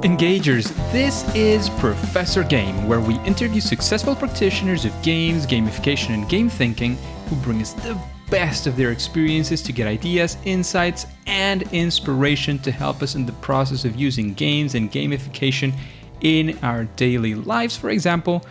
Engagers, this is Professor Game, where we interview successful practitioners of games, gamification, and game thinking who bring us the best of their experiences to get ideas, insights, and inspiration to help us in the process of using games and gamification in our daily lives, for example,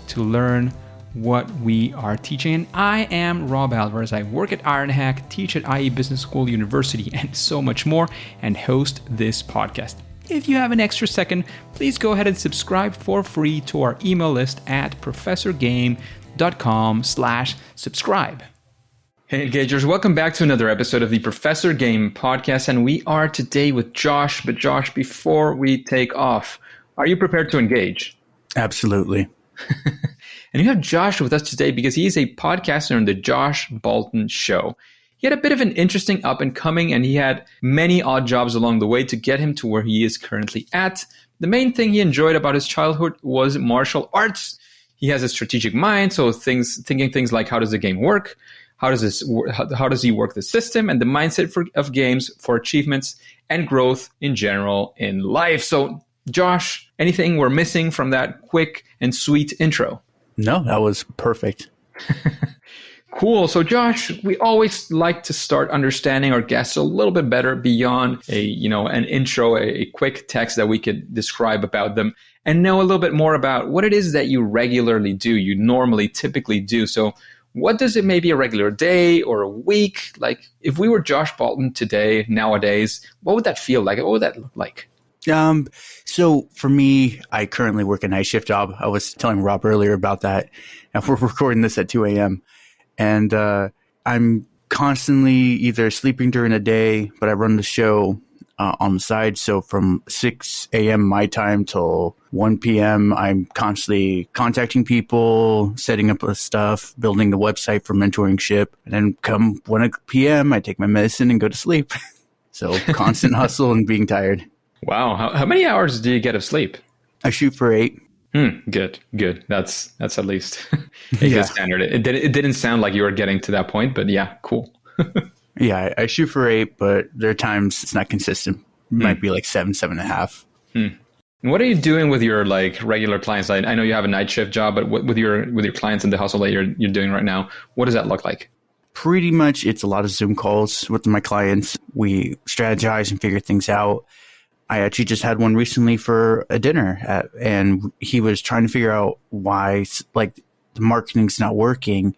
to learn what we are teaching. And I am Rob Alvarez. I work at Ironhack, teach at IE Business School University, and so much more, and host this podcast. If you have an extra second, please go ahead and subscribe for free to our email list at professorgame.com/subscribe. Hey Engagers, welcome back to another episode of the Professor Game podcast, and we are today with Josh. But Josh, before we take off, are you prepared to engage? Absolutely. And you have Josh with us today because he is a podcaster on the Josh Bolton Show. He had a bit of an interesting up and coming, and he had many odd jobs along the way to get him to where he is currently at. The main thing he enjoyed about his childhood was martial arts. He has a strategic mind, so thinking things like, how does the game work? How does he work the system? And the mindset of games for achievements and growth in general in life. So Josh, anything we're missing from that quick and sweet intro? No, that was perfect. Cool. So Josh, we always like to start understanding our guests a little bit better beyond an intro, a quick text that we could describe about them, and know a little bit more about what it is that you regularly do, you normally typically do. So what does it, maybe a regular day or a week? Like if we were Josh Bolton today, nowadays, what would that feel like? What would that look like? So for me, I currently work a night shift job. I was telling Rob earlier about that. And we're recording this at 2 a.m. And I'm constantly either sleeping during the day, but I run the show on the side. So from 6 a.m. my time till 1 p.m., I'm constantly contacting people, setting up stuff, building the website for mentorship. And then come 1 p.m., I take my medicine and go to sleep. So constant hustle and being tired. Wow. How many hours do you get of sleep? I shoot for 8. Good. That's at least a good standard. It didn't sound like you were getting to that point, but yeah, cool. Yeah, I shoot for 8, but there are times it's not consistent. It might be like 7.5. And what are you doing with your regular clients? I know you have a night shift job, but with your clients and the hustle that you're doing right now, what does that look like? Pretty much, it's a lot of Zoom calls with my clients. We strategize and figure things out. I actually just had one recently for a dinner, and he was trying to figure out why the marketing's not working.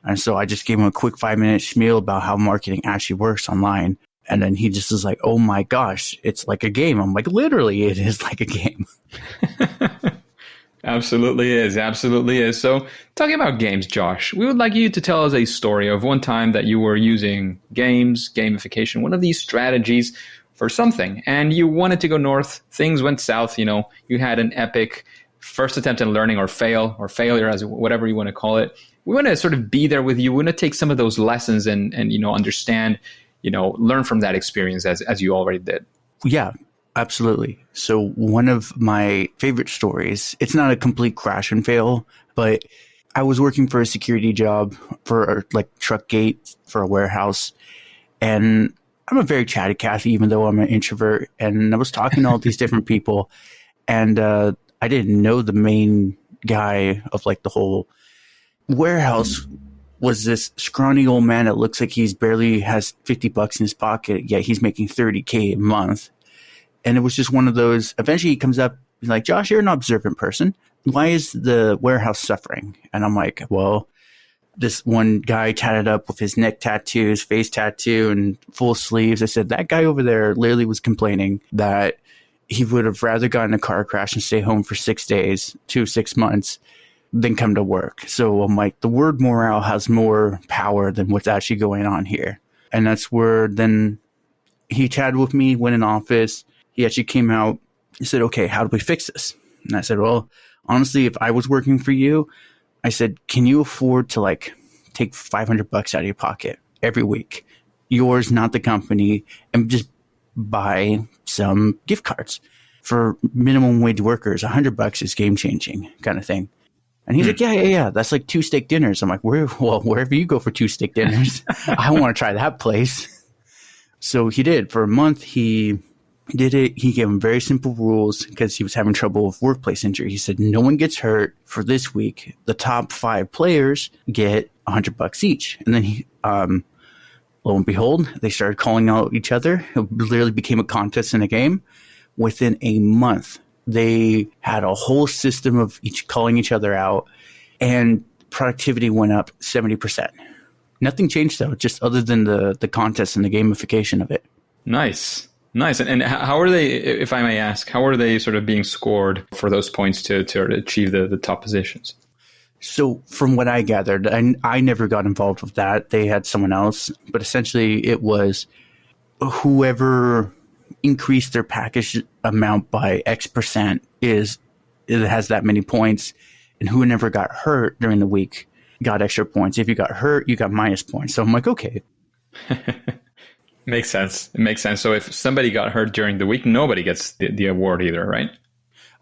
And so I just gave him a quick 5-minute spiel about how marketing actually works online. And then he just was like, oh my gosh, it's like a game. I'm like, literally, it is like a game. Absolutely is. So talking about games, Josh, we would like you to tell us a story of one time that you were using games, gamification, one of these strategies for something, and you wanted to go north. Things went south. You had an epic first attempt at learning or failure, as whatever you want to call it. We want to sort of be there with you. We want to take some of those lessons and understand, learn from that experience as you already did. Yeah, absolutely. So one of my favorite stories, it's not a complete crash and fail, but I was working for a security job for truck gate for a warehouse, and I'm a very chatty Cathy, even though I'm an introvert. And I was talking to all these different people, and I didn't know the main guy of the whole warehouse was this scrawny old man that looks like he's barely has $50 in his pocket, yet he's making $30K a month. And it was just one of those. Eventually, he comes up, he's like, "Josh, you're an observant person. Why is the warehouse suffering?" And I'm like, well, this one guy tatted up with his neck tattoo, his face tattoo, and full sleeves. I said, that guy over there literally was complaining that he would have rather gotten a car crash and stay home for 6 days to 6 months than come to work. So I'm like, the word morale has more power than what's actually going on here. And that's where then he chatted with me, went in office. He actually came out and said, okay, how do we fix this? And I said, well, honestly, if I was working for you, I said, can you afford to take $500 out of your pocket every week? Yours, not the company, and just buy some gift cards for minimum wage workers. $100 is game changing kind of thing. And he's like, yeah. That's like 2 steak dinners. I'm like, wherever you go for 2 steak dinners, I want to try that place. So he did. For a month, he did it. He gave him very simple rules because he was having trouble with workplace injury. He said, no one gets hurt for this week. The top 5 players get $100 each. And then lo and behold, they started calling out each other. It literally became a contest in a game. Within a month, they had a whole system of each calling each other out, and productivity went up 70%. Nothing changed though, just other than the contest and the gamification of it. Nice. And how are they, if I may ask, how are they sort of being scored for those points to achieve the top positions? So from what I gathered, I never got involved with that. They had someone else, but essentially it was whoever increased their package amount by X% it has that many points, and who never got hurt during the week got extra points. If you got hurt, you got minus points. So I'm like, okay. Makes sense. It makes sense. So if somebody got hurt during the week, nobody gets the award either, right?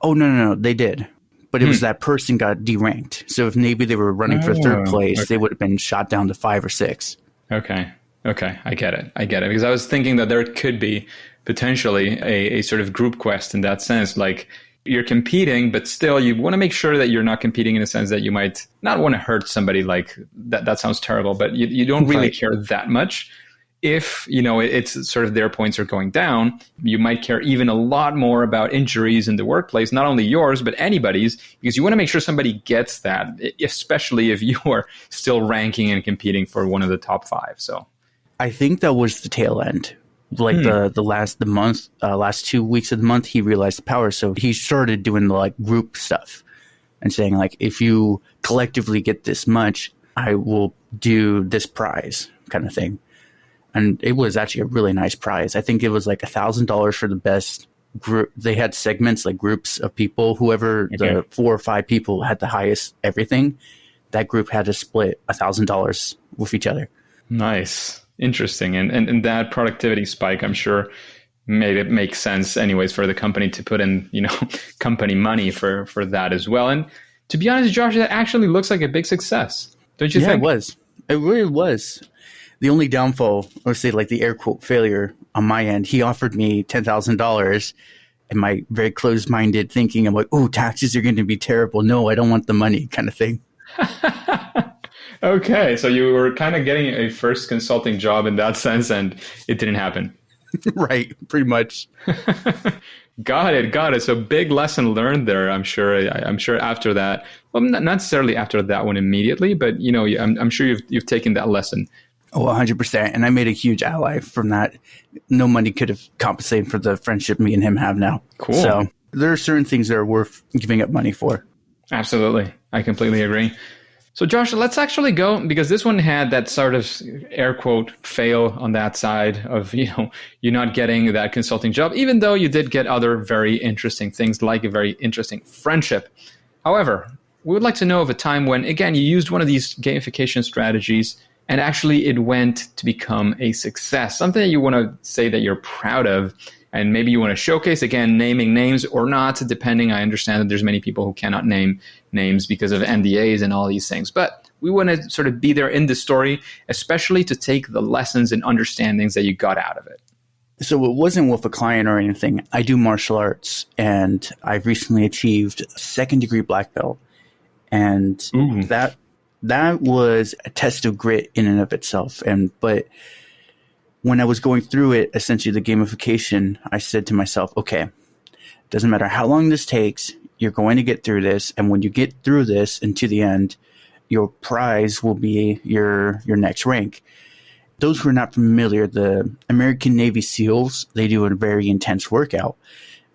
Oh, no, they did. But it was that person got deranked. So if maybe they were running for third place, they would have been shot down to 5 or 6. Okay. I get it. Because I was thinking that there could be potentially a sort of group quest in that sense. Like you're competing, but still you want to make sure that you're not competing in a sense that you might not want to hurt somebody. Like that sounds terrible, but you don't really care that much. If, it's sort of their points are going down, you might care even a lot more about injuries in the workplace, not only yours, but anybody's, because you want to make sure somebody gets that, especially if you are still ranking and competing for one of the top 5. So I think that was the tail end. Like the last 2 weeks of the month, he realized the power. So he started doing the like group stuff and saying like, if you collectively get this much, I will do this prize kind of thing. And it was actually a really nice prize. I think it was like $1,000 for the best group. They had segments, like groups of people. Whoever the 4 or 5 people had the highest everything, that group had to split $1,000 with each other. Nice. Interesting. And that productivity spike, I'm sure, made it make sense anyways for the company to put in, company money for that as well. And to be honest, Josh, that actually looks like a big success. Don't you think? Yeah, it was. It really was. The only downfall, or say like the air quote failure on my end, he offered me $10,000, and my very closed-minded thinking, I'm like, oh, taxes are going to be terrible. No, I don't want the money kind of thing. Okay, so you were kind of getting a first consulting job in that sense, and it didn't happen. Right, pretty much. Got it. So big lesson learned there, I'm sure. I'm sure after that, well, not necessarily after that one immediately, but I'm sure you've taken that lesson. Oh, 100%. And I made a huge ally from that. No money could have compensated for the friendship me and him have now. Cool. So there are certain things that are worth giving up money for. Absolutely. I completely agree. So Josh, let's actually go, because this one had that sort of air quote fail on that side of, you not getting that consulting job, even though you did get other very interesting things like a very interesting friendship. However, we would like to know of a time when, again, you used one of these gamification strategies and actually it went to become a success, something that you want to say that you're proud of. And maybe you want to showcase, again, naming names or not, depending. I understand that there's many people who cannot name names because of NDAs and all these things. But we want to sort of be there in the story, especially to take the lessons and understandings that you got out of it. So it wasn't with a client or anything. I do martial arts, and I've recently achieved a 2nd-degree black belt. And that was a test of grit in and of itself. But when I was going through it, essentially the gamification, I said to myself, okay, doesn't matter how long this takes, you're going to get through this. And when you get through this and to the end, your prize will be your next rank. Those who are not familiar, the American Navy SEALs, they do a very intense workout,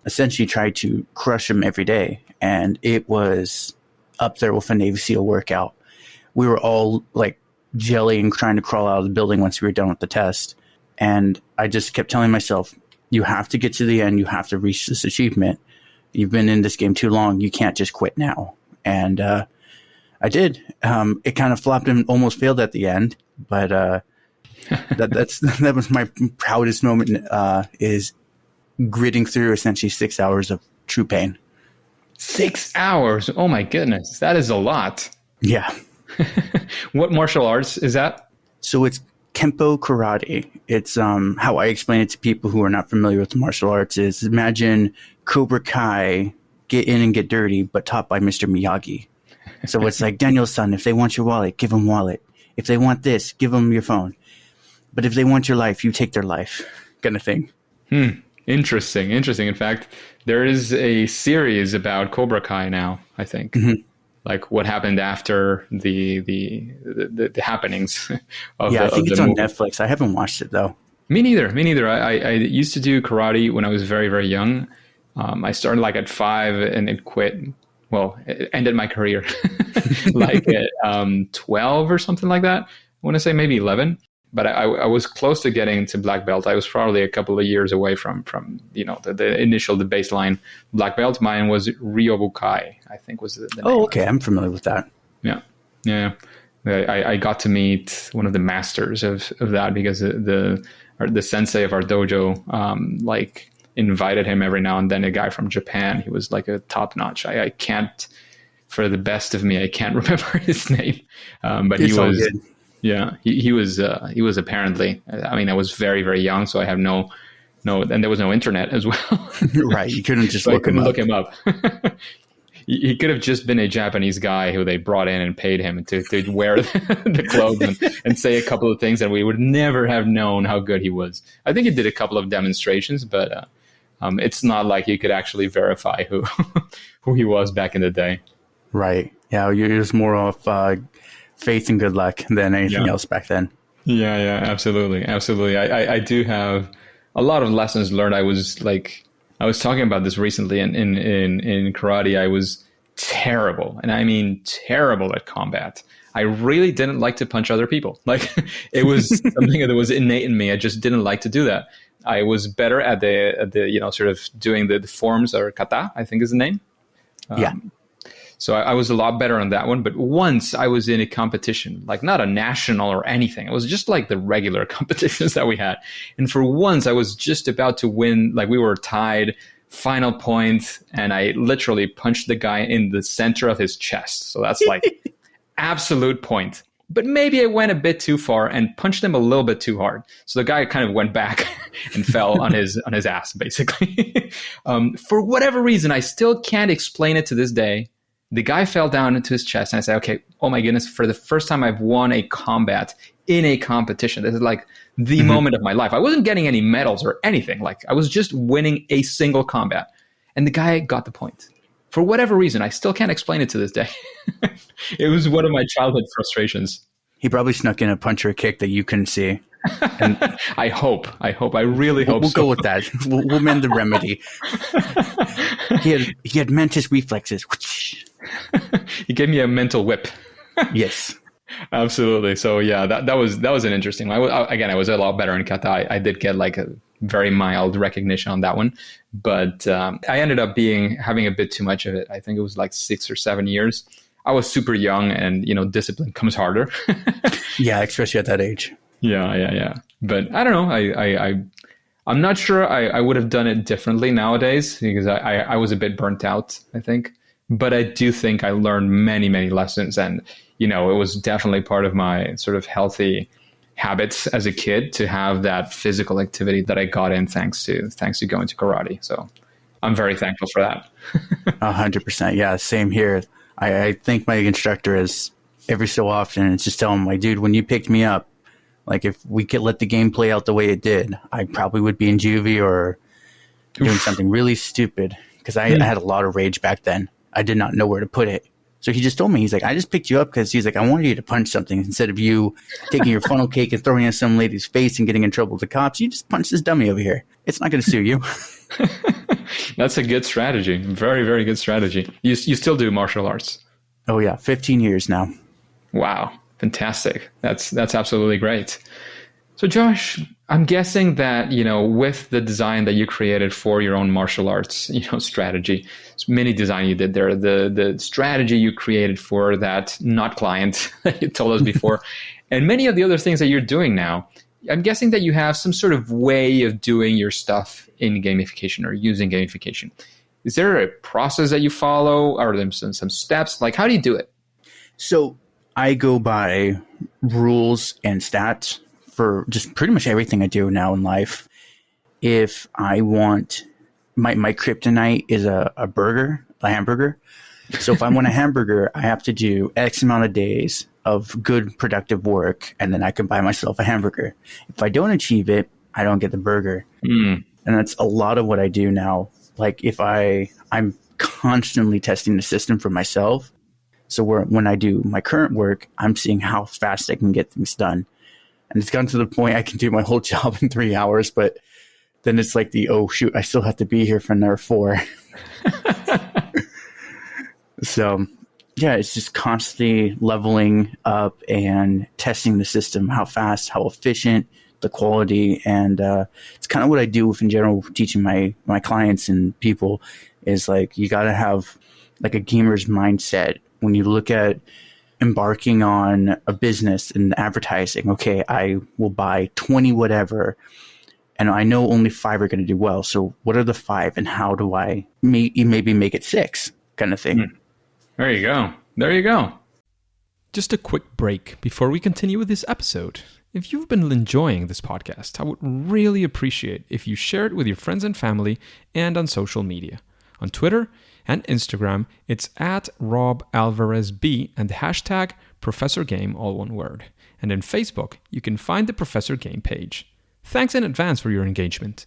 essentially try to crush them every day. And it was up there with a Navy SEAL workout. We were all like jelly and trying to crawl out of the building once we were done with the test. And I just kept telling myself, you have to get to the end. You have to reach this achievement. You've been in this game too long. You can't just quit now. And I did. It kind of flopped and almost failed at the end. But that was my proudest moment, is gritting through essentially 6 hours of true pain. 6 hours? Oh, my goodness. That is a lot. Yeah. What martial arts is that? So it's Kempo karate. It's how I explain it to people who are not familiar with the martial arts is imagine Cobra Kai, get in and get dirty, but taught by Mr. Miyagi. So it's like Daniel-san, if they want your wallet, give them wallet. If they want this, give them your phone. But if they want your life, you take their life, kind of thing. Interesting. In fact, there is a series about Cobra Kai now, I think. Mm-hmm. Like what happened after the happenings of I think it's on movie. Netflix. I haven't watched it, though. Me neither. I used to do karate when I was very, very young. I started like at 5 and it quit. Well, it ended my career like at 12 or something like that. I want to say maybe 11. But I was close to getting to black belt. I was probably a couple of years away from the initial, the baseline black belt. Mine was Ryobukai, I think was the name. Oh, okay. I'm familiar with that. Yeah. I got to meet one of the masters of that because the sensei of our dojo like invited him every now and then. A guy from Japan. He was like a top notch. I can't, for the best of me, I can't remember his name, but it's he was. Good. Yeah, he was apparently. I mean, I was very, very young, so I have no, and there was no internet as well. Right, you couldn't just so look him up. He could have just been a Japanese guy who they brought in and paid him to wear the clothes and say a couple of things, and we would never have known how good he was. I think he did a couple of demonstrations, but it's not like you could actually verify who he was back in the day. Right. Yeah, it was more of faith and good luck than anything else back then. Yeah, absolutely. I do have a lot of lessons learned. I was talking about this recently in karate. I was terrible, and I mean terrible at combat. I really didn't like to punch other people. Like it was something that was innate in me. I just didn't like to do that. I was better at the sort of doing the forms, or kata, I think is the name. So I was a lot better on that one. But once I was in a competition, like not a national or anything. It was just like the regular competitions that we had. And for once I was just about to win. Like we were tied, final point. And I literally punched the guy in the center of his chest. So that's like absolute point. But maybe I went a bit too far and punched him a little bit too hard. So the guy kind of went back and fell on his ass, basically. For whatever reason, I still can't explain it to this day. The guy fell down into his chest, and I said, okay, oh my goodness, for the first time I've won a combat in a competition. This is like the moment of my life. I wasn't getting any medals or anything. Like I was just winning a single combat. And the guy got the point. For whatever reason, I still can't explain it to this day. It was one of my childhood frustrations. He probably snuck in a punch or a kick that you couldn't see. And I hope. I really hope we'll go with that. We'll mend the remedy. He had mantis reflexes. He gave me a mental whip. Yes, absolutely. So yeah, that was an interesting one. I was a lot better in kata. I did get like a very mild recognition on that one, but I ended up having a bit too much of it. I think it was like 6 or 7 years. I was super young, and discipline comes harder. Yeah, especially at that age. Yeah. But I don't know. I'm not sure I would have done it differently nowadays because I was a bit burnt out, I think. But I do think I learned many, many lessons. And, it was definitely part of my sort of healthy habits as a kid to have that physical activity that I got in thanks to going to karate. So I'm very thankful for that. 100%. Yeah, same here. I thank my instructor as every so often. It's just telling him, like, dude, when you picked me up, like if we could let the game play out the way it did, I probably would be in juvie or doing something really stupid because I had a lot of rage back then. I did not know where to put it. So he just told me, he's like, I just picked you up because he's like, I wanted you to punch something instead of you taking your funnel cake and throwing it in some lady's face and getting in trouble with the cops. You just punch this dummy over here. It's not going to sue you. That's a good strategy. Very, very good strategy. You still do martial arts? Oh yeah. 15 years now. Wow. Fantastic. That's absolutely great. So Josh, I'm guessing that, with the design that you created for your own martial arts, strategy, mini design you did there, the strategy you created for that not client that you told us before, and many of the other things that you're doing now, I'm guessing that you have some sort of way of doing your stuff in gamification or using gamification. Is there a process that you follow? Are there some steps? Like, how do you do it? So I go by rules and stats for just pretty much everything I do now in life. If I want, my kryptonite is a hamburger. So if I want a hamburger, I have to do X amount of days of good, productive work, and then I can buy myself a hamburger. If I don't achieve it, I don't get the burger. And that's a lot of what I do now. Like I'm constantly testing the system for myself. So when I do my current work, I'm seeing how fast I can get things done. And it's gotten to the point I can do my whole job in 3 hours, but then it's like oh shoot, I still have to be here for another 4. So yeah, it's just constantly leveling up and testing the system, how fast, how efficient, the quality. And it's kind of what I do with, in general, teaching my clients and people, is like, you got to have like a gamer's mindset when you look at embarking on a business and advertising. Okay, I will buy 20 whatever, and I know only 5 are going to do well. So what are the 5, and how do I maybe make it 6 kind of thing? There you go. There you go. Just a quick break before we continue with this episode. If you've been enjoying this podcast, I would really appreciate if you share it with your friends and family and on social media. On Twitter and Instagram, it's at RobAlvarezB and the hashtag ProfessorGame, all one word. And in Facebook, you can find the Professor Game page. Thanks in advance for your engagement.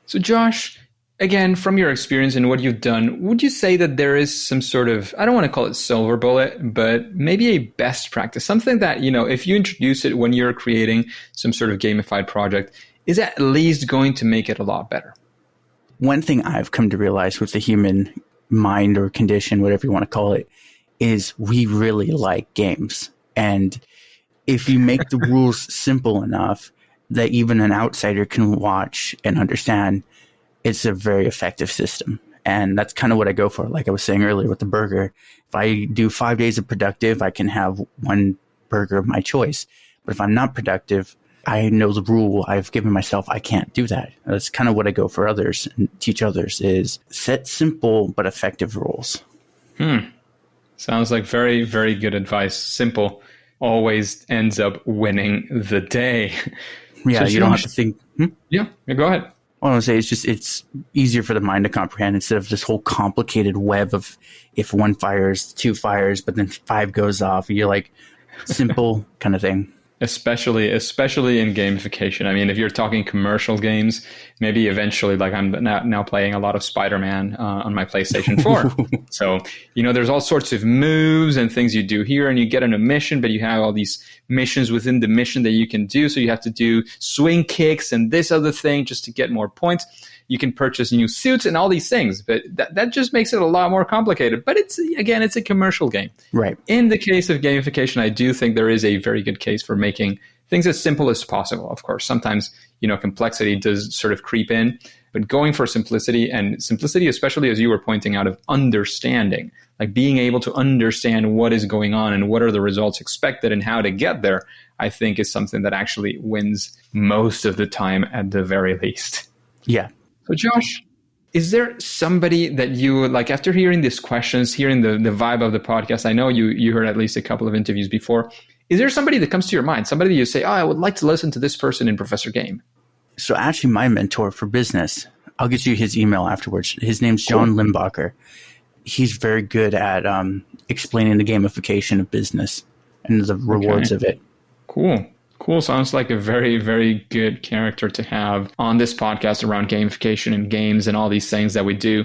So Josh, again, from your experience and what you've done, would you say that there is some sort of, I don't want to call it silver bullet, but maybe a best practice, something that, if you introduce it when you're creating some sort of gamified project, is at least going to make it a lot better? One thing I've come to realize with the human mind or condition, whatever you want to call it, is we really like games. And if you make the rules simple enough that even an outsider can watch and understand, it's a very effective system. And that's kind of what I go for. Like I was saying earlier with the burger, if I do 5 days of productive, I can have one burger of my choice. But if I'm not productive, I know the rule I've given myself, I can't do that. That's kind of what I go for others and teach others, is set simple but effective rules. Sounds like very, very good advice. Simple always ends up winning the day. Yeah, so you don't have to think. Yeah, go ahead. I want to say it's easier for the mind to comprehend instead of this whole complicated web of if 1 fires, 2 fires, but then 5 goes off. You're like, simple kind of thing. Especially in gamification. I mean, if you're talking commercial games, maybe eventually, like I'm now playing a lot of Spider-Man on my PlayStation 4. So, there's all sorts of moves and things you do here, and you get on a mission, but you have all these missions within the mission that you can do. So you have to do swing kicks and this other thing just to get more points. You can purchase new suits and all these things, but that just makes it a lot more complicated. But it's a commercial game. Right. In the case of gamification, I do think there is a very good case for making things as simple as possible. Of course, sometimes, complexity does sort of creep in, but going for simplicity, especially as you were pointing out, of understanding, like being able to understand what is going on and what are the results expected and how to get there, I think is something that actually wins most of the time at the very least. Yeah. So Josh, is there somebody that you, like, after hearing these questions, hearing the vibe of the podcast, I know you heard at least a couple of interviews before, is there somebody that comes to your mind, somebody that you say, I would like to listen to this person in Professor Game? So actually my mentor for business, I'll get you his email afterwards. His name's John Limbacher. He's very good at explaining the gamification of business and the rewards of it. Cool. Sounds like a very, very good character to have on this podcast around gamification and games and all these things that we do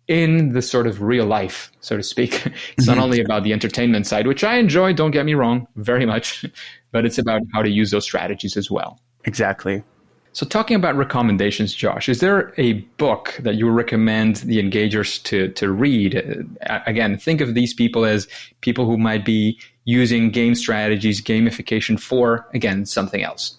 in the sort of real life, so to speak. It's not only about the entertainment side, which I enjoy, don't get me wrong, very much, but it's about how to use those strategies as well. Exactly. So talking about recommendations, Josh, is there a book that you recommend the engagers to read? Again, think of these people as people who might be using game strategies, gamification for, again, something else.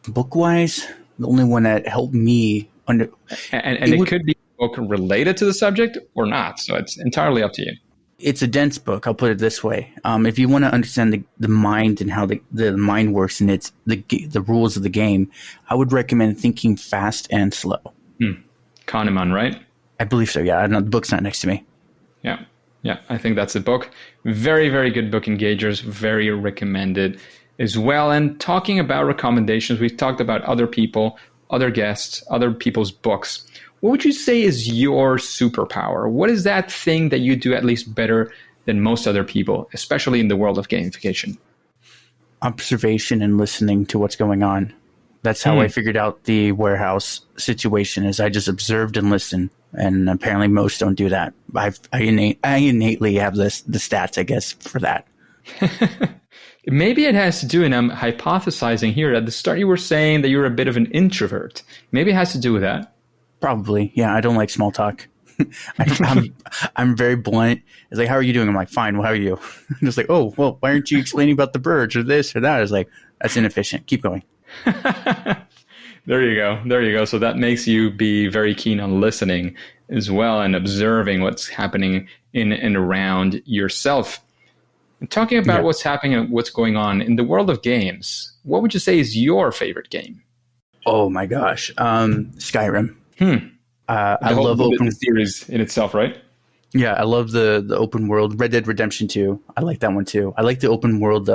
Book-wise, the only one that helped me And it could be a book related to the subject or not. So it's entirely up to you. It's a dense book. I'll put it this way. If you want to understand the mind and how the mind works and the rules of the game, I would recommend Thinking Fast and Slow. Kahneman, right? I believe so, yeah. I don't know. The book's not next to me. Yeah, I think that's the book. Very, very good book, engagers. Very recommended. as well. And talking about recommendations, we've talked about other people, other guests, other people's books. What would you say is your superpower? What is that thing that you do at least better than most other people, especially in the world of gamification? Observation and listening to what's going on. That's how I figured out the warehouse situation, is I just observed and listened. And apparently most don't do that. I innately have the stats, I guess, for that. Maybe it has to do, and I'm hypothesizing here, at the start you were saying that you're a bit of an introvert. Maybe it has to do with that. Probably. Yeah, I don't like small talk. I'm very blunt. It's like, how are you doing? I'm like, fine. Well, how are you? I'm just like, oh, well, why aren't you explaining about the birds or this or that? I was like, that's inefficient. Keep going. There you go. There you go. So that makes you be very keen on listening as well and observing what's happening in and around yourself. And talking about what's happening and what's going on in the world of games, what would you say is your favorite game? Oh my gosh. Skyrim. I love the series in itself, right? Yeah, I love the open world. Red Dead Redemption 2. I like that one too. I like the open world,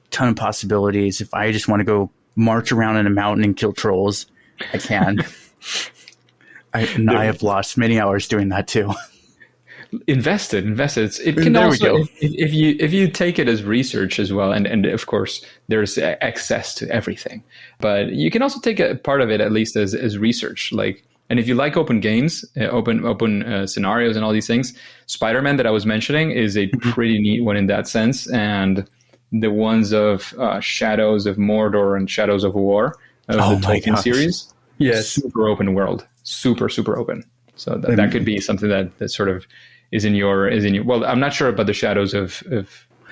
ton of possibilities. If I just want to go march around in a mountain and kill trolls, I can. I have lost many hours doing that too. Invested. It can there also, we go. if you take it as research as well, and of course there's access to everything, but you can also take a part of it at least as research. Like, and if you like open games, open scenarios, and all these things, Spider-Man that I was mentioning is a pretty neat one in that sense, and the ones of Shadows of Mordor and Shadows of War of the Tolkien series, super open world, super open. So that could be something that sort of is in your. Well, I'm not sure about the Shadows of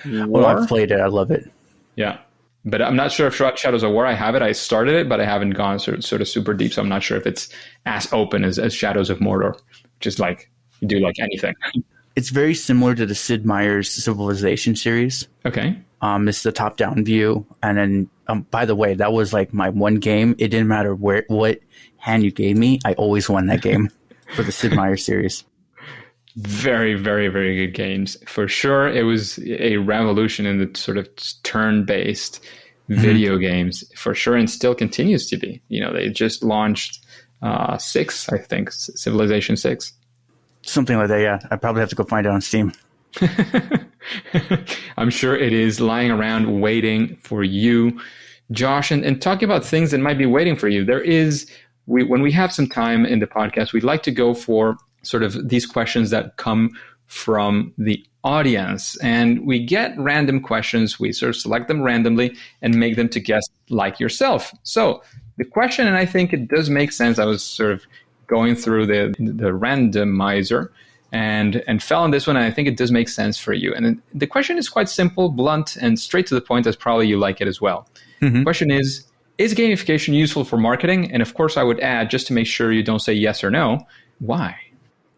War. Well, I've played it. I love it. Yeah, but I'm not sure if Shadows of War. I have it. I started it, but I haven't gone sort of super deep. So I'm not sure if it's as open as Shadows of Mordor. Just like you do like anything. It's very similar to the Sid Meier's Civilization series. Okay. It's the top-down view, and then by the way, that was like my one game. It didn't matter what hand you gave me. I always won that game for the Sid Meier series. Very, very, very good games. For sure, it was a revolution in the sort of turn-based video games, for sure, and still continues to be. You know, they just launched 6, I think, Civilization 6. Something like that, yeah. I probably have to go find it on Steam. I'm sure it is lying around waiting for you, Josh. And talking about things that might be waiting for you, when we have some time in the podcast, we'd like to go for sort of these questions that come from the audience. And we get random questions. We sort of select them randomly and make them to guests like yourself. So the question, and I think it does make sense. I was sort of going through the randomizer and fell on this one, and I think it does make sense for you. And the question is quite simple, blunt, and straight to the point, as probably you like it as well. The question is gamification useful for marketing? And of course, I would add, just to make sure you don't say yes or no, why?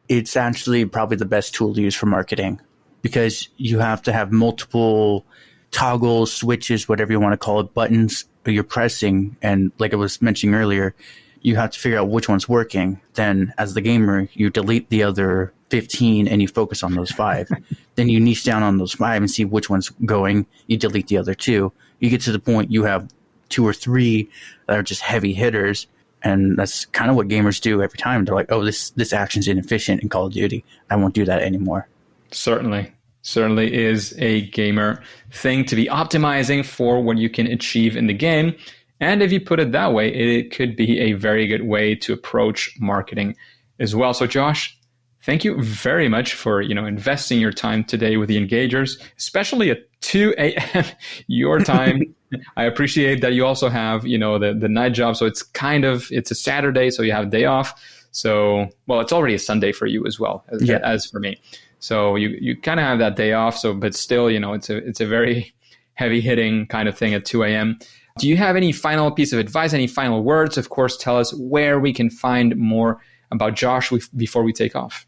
It's actually probably the best tool to use for marketing, because you have to have multiple toggles, switches, whatever you want to call it, buttons you're pressing. And like I was mentioning earlier, you have to figure out which one's working. Then as the gamer, you delete the other 15 and you focus on those 5. Then you niche down on those 5 and see which one's going. You delete the other 2. You get to the point you have 2 or 3 that are just heavy hitters. And that's kind of what gamers do every time. They're like, oh, this action's inefficient in Call of Duty. I won't do that anymore. Certainly is a gamer thing to be optimizing for what you can achieve in the game. And if you put it that way, it could be a very good way to approach marketing as well. So Josh, thank you very much for, investing your time today with the Engagers, especially at 2 a.m. your time. I appreciate that you also have, the night job. So it's a Saturday, so you have a day off. So, well, it's already a Sunday for you as well as for me. So you kind of have that day off. So, but still, it's a very heavy hitting kind of thing at 2 a.m. Do you have any final piece of advice, any final words? Of course, tell us where we can find more about Josh before we take off.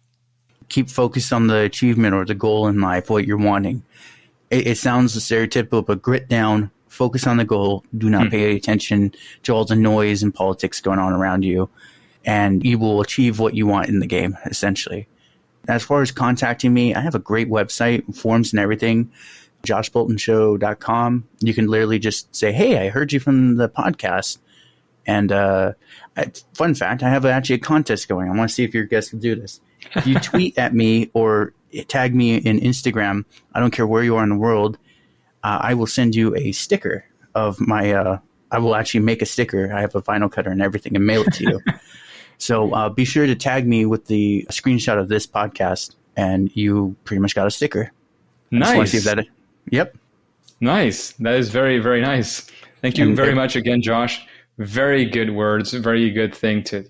Keep focused on the achievement or the goal in life, what you're wanting. It sounds stereotypical, but grit down, focus on the goal. Do not pay any attention to all the noise and politics going on around you, and you will achieve what you want in the game, essentially. As far as contacting me, I have a great website, forums and everything. joshboltonshow.com. You can literally just say, hey, I heard you from the podcast. And fun fact, I have actually a contest going. I want to see if your guests can do this. If you tweet at me or tag me in Instagram, I don't care where you are in the world, I will send you a sticker of my I will actually make a sticker. I have a vinyl cutter and everything and mail it to you. So be sure to tag me with the screenshot of this podcast, and you pretty much got a sticker. Nice. See if that, yep. Nice. That is very, very nice. Thank you very much again, Josh. Very good words. Very good thing to,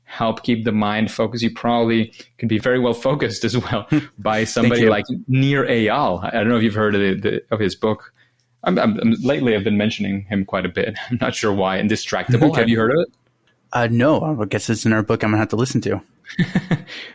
help keep the mind focused. You probably can be very well focused as well by somebody like Nir Eyal. I don't know if you've heard of his book. Lately, I've been mentioning him quite a bit. I'm not sure why. Indistractable. Okay. Have you heard of it? No. I guess it's in our book I'm going to have to listen to.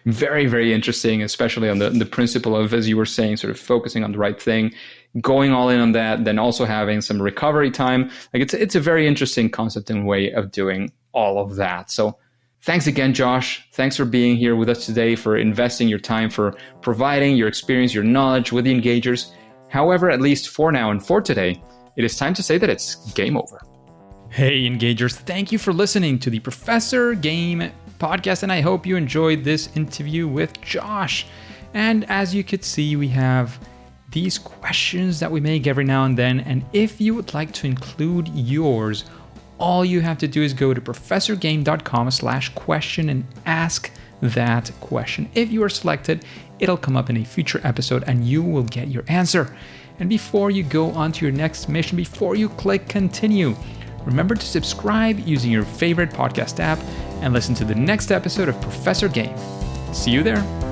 Very, very interesting, especially on the principle of, as you were saying, sort of focusing on the right thing, going all in on that, then also having some recovery time. Like it's a very interesting concept and way of doing all of that. So thanks again, Josh. Thanks for being here with us today, for investing your time, for providing your experience, your knowledge with the engagers. However, at least for now and for today, it is time to say that it's game over. Hey, engagers, thank you for listening to the Professor Game podcast, and I hope you enjoyed this interview with Josh. And as you could see, we have these questions that we make every now and then, and if you would like to include yours, all you have to do is go to professorgame.com/question and ask that question. If you are selected, it'll come up in a future episode and you will get your answer. And before you go on to your next mission, before you click continue, remember to subscribe using your favorite podcast app and listen to the next episode of Professor Game. See you there.